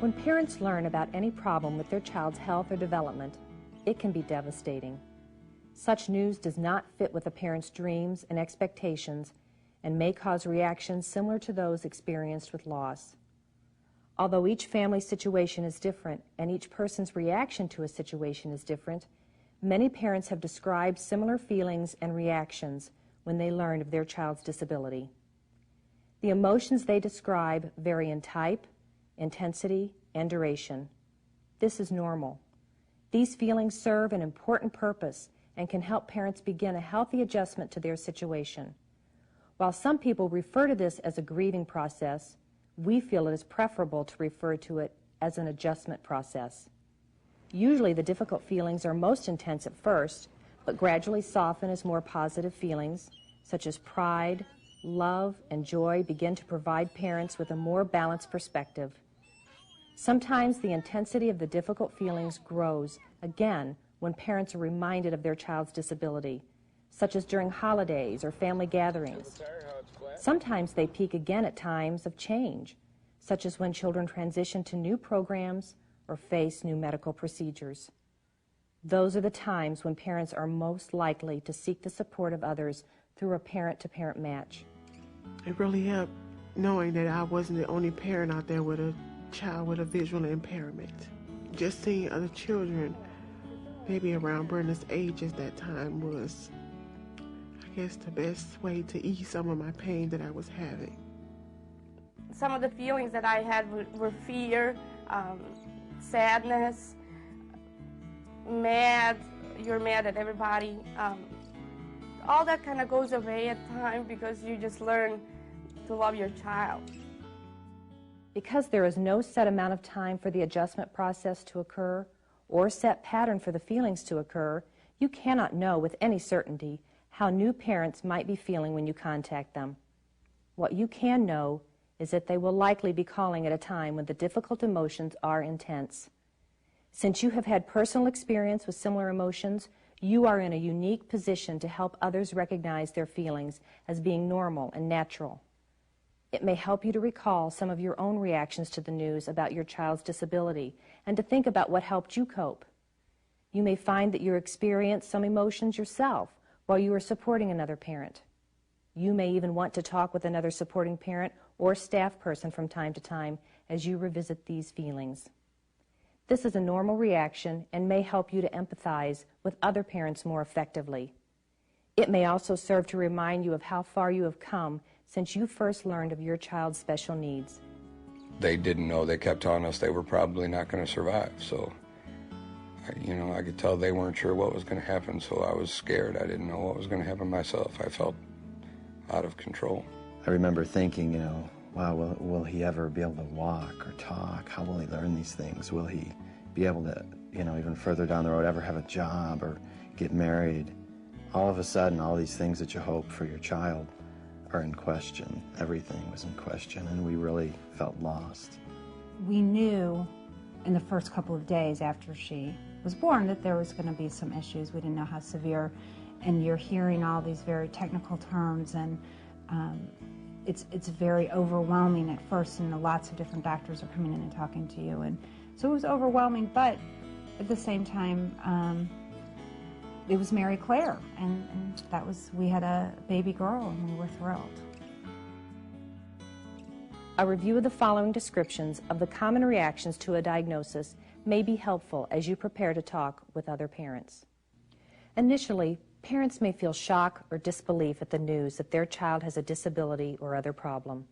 When parents learn about any problem with their child's health or development, it can be devastating. Such news does not fit with a parent's dreams and expectations and may cause reactions similar to those experienced with loss. Although each family situation is different and each person's reaction to a situation is different, many parents have described similar feelings and reactions when they learn of their child's disability. The emotions they describe vary in type, intensity, and duration. This is normal. These feelings serve an important purpose and can help parents begin a healthy adjustment to their situation. While some people refer to this as a grieving process, we feel it is preferable to refer to it as an adjustment process. Usually the difficult feelings are most intense at first, but gradually soften as more positive feelings, such as pride, love, and joy, begin to provide parents with a more balanced perspective. Sometimes the intensity of the difficult feelings grows again when parents are reminded of their child's disability, such as during holidays or family gatherings. Sometimes they peak again at times of change, such as when children transition to new programs or face new medical procedures. Those are the times when parents are most likely to seek the support of others through a parent-to-parent match. It really helped knowing that I wasn't the only parent out there with a child with a visual impairment. Just seeing other children, maybe around Brenda's age at that time, was, I guess, the best way to ease some of my pain that I was having. Some of the feelings that I had were fear, sadness, you're mad at everybody. All that kind of goes away at times because you just learn to love your child. Because there is no set amount of time for the adjustment process to occur or set pattern for the feelings to occur, you cannot know with any certainty how new parents might be feeling when you contact them. What you can know is that they will likely be calling at a time when the difficult emotions are intense. Since you have had personal experience with similar emotions, you are in a unique position to help others recognize their feelings as being normal and natural. It may help you to recall some of your own reactions to the news about your child's disability and to think about what helped you cope. You may find that you experience some emotions yourself while you are supporting another parent. You may even want to talk with another supporting parent or staff person from time to time as you revisit these feelings. This is a normal reaction and may help you to empathize with other parents more effectively. It may also serve to remind you of how far you have come since you first learned of your child's special needs. They didn't know. They kept telling us they were probably not going to survive. So, I could tell they weren't sure what was going to happen, so I was scared. I didn't know what was going to happen myself. I felt out of control. I remember thinking, wow, will he ever be able to walk or talk? How will he learn these things? Will he be able to, even further down the road, ever have a job or get married? All of a sudden, all these things that you hope for your child are in question. Everything was in question, and we really felt lost. We knew in the first couple of days after she was born that there was going to be some issues. We didn't know how severe, and you're hearing all these very technical terms, and it's very overwhelming at first, and lots of different doctors are coming in and talking to you, and so it was overwhelming, but at the same time, it was Mary Claire, and we had a baby girl, and we were thrilled. A review of the following descriptions of the common reactions to a diagnosis may be helpful as you prepare to talk with other parents. Initially, parents may feel shock or disbelief at the news that their child has a disability or other problem.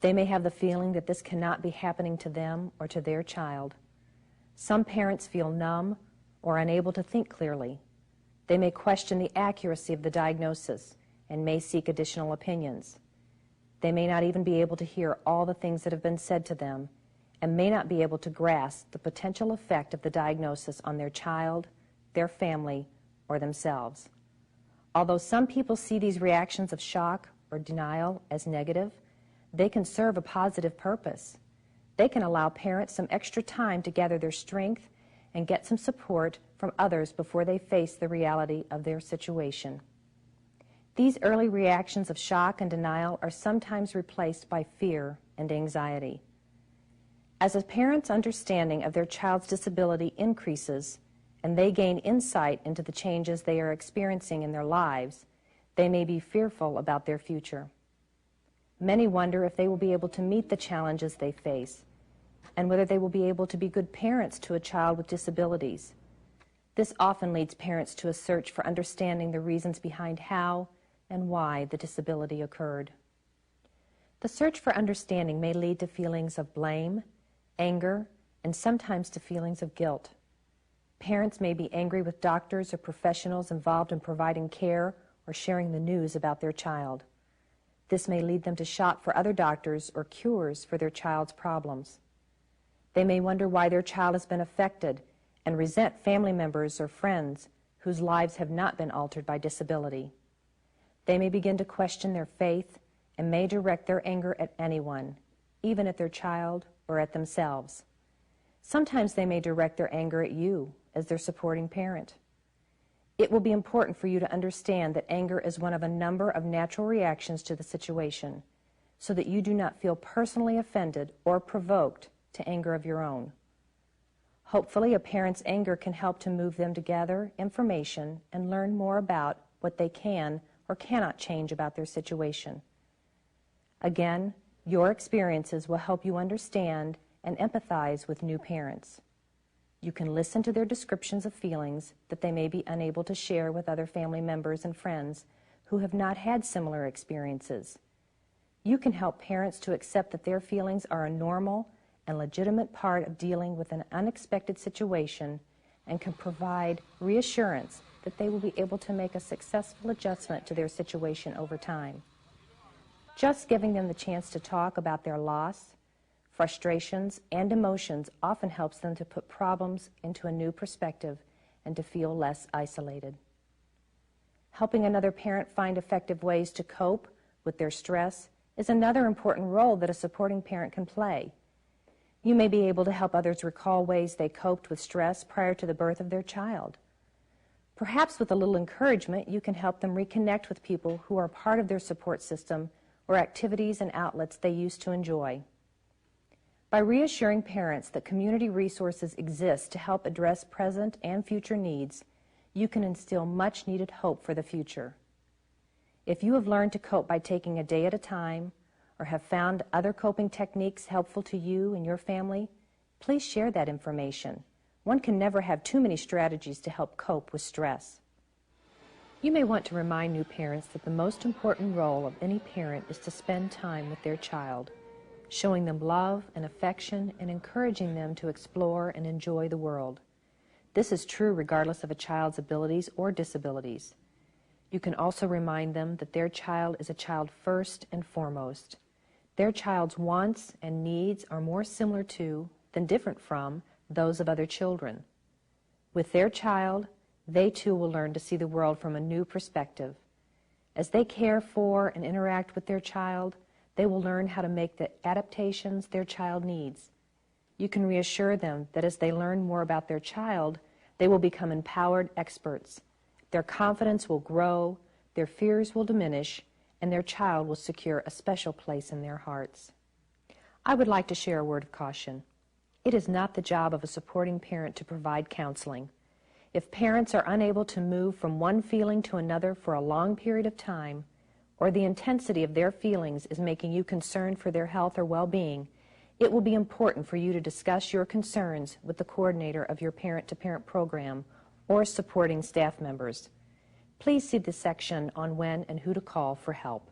They may have the feeling that this cannot be happening to them or to their child. Some parents feel numb or unable to think clearly. They may question the accuracy of the diagnosis and may seek additional opinions. They may not even be able to hear all the things that have been said to them and may not be able to grasp the potential effect of the diagnosis on their child, their family, or themselves. Although some people see these reactions of shock or denial as negative, they can serve a positive purpose. They can allow parents some extra time to gather their strength and get some support from others before they face the reality of their situation. These early reactions of shock and denial are sometimes replaced by fear and anxiety. As a parent's understanding of their child's disability increases and they gain insight into the changes they are experiencing in their lives, they may be fearful about their future. Many wonder if they will be able to meet the challenges they face and whether they will be able to be good parents to a child with disabilities. This often leads parents to a search for understanding the reasons behind how and why the disability occurred. The search for understanding may lead to feelings of blame, anger, and sometimes to feelings of guilt. Parents may be angry with doctors or professionals involved in providing care or sharing the news about their child. This may lead them to shop for other doctors or cures for their child's problems. They may wonder why their child has been affected and resent family members or friends whose lives have not been altered by disability. They may begin to question their faith and may direct their anger at anyone, even at their child or at themselves. Sometimes they may direct their anger at you as their supporting parent. It will be important for you to understand that anger is one of a number of natural reactions to the situation, so that you do not feel personally offended or provoked to anger of your own. Hopefully, a parent's anger can help to move them to gather information and learn more about what they can or cannot change about their situation. Again, your experiences will help you understand and empathize with new parents. You can listen to their descriptions of feelings that they may be unable to share with other family members and friends who have not had similar experiences. You can help parents to accept that their feelings are a normal and legitimate part of dealing with an unexpected situation and can provide reassurance that they will be able to make a successful adjustment to their situation over time. Just giving them the chance to talk about their loss, frustrations, and emotions often helps them to put problems into a new perspective and to feel less isolated. Helping another parent find effective ways to cope with their stress is another important role that a supporting parent can play. You may be able to help others recall ways they coped with stress prior to the birth of their child. Perhaps with a little encouragement, you can help them reconnect with people who are part of their support system or activities and outlets they used to enjoy. By reassuring parents that community resources exist to help address present and future needs, you can instill much-needed hope for the future. If you have learned to cope by taking a day at a time, or have found other coping techniques helpful to you and your family, please share that information. One can never have too many strategies to help cope with stress. You may want to remind new parents that the most important role of any parent is to spend time with their child, showing them love and affection and encouraging them to explore and enjoy the world. This is true regardless of a child's abilities or disabilities. You can also remind them that their child is a child first and foremost. Their child's wants and needs are more similar to than different from those of other children. With their child, they too will learn to see the world from a new perspective. As they care for and interact with their child, they will learn how to make the adaptations their child needs. You can reassure them that as they learn more about their child, they will become empowered experts. Their confidence will grow, their fears will diminish, and their child will secure a special place in their hearts. I would like to share a word of caution. It is not the job of a supporting parent to provide counseling. If parents are unable to move from one feeling to another for a long period of time, or the intensity of their feelings is making you concerned for their health or well-being, it will be important for you to discuss your concerns with the coordinator of your parent-to-parent program or supporting staff members. Please see the section on when and who to call for help.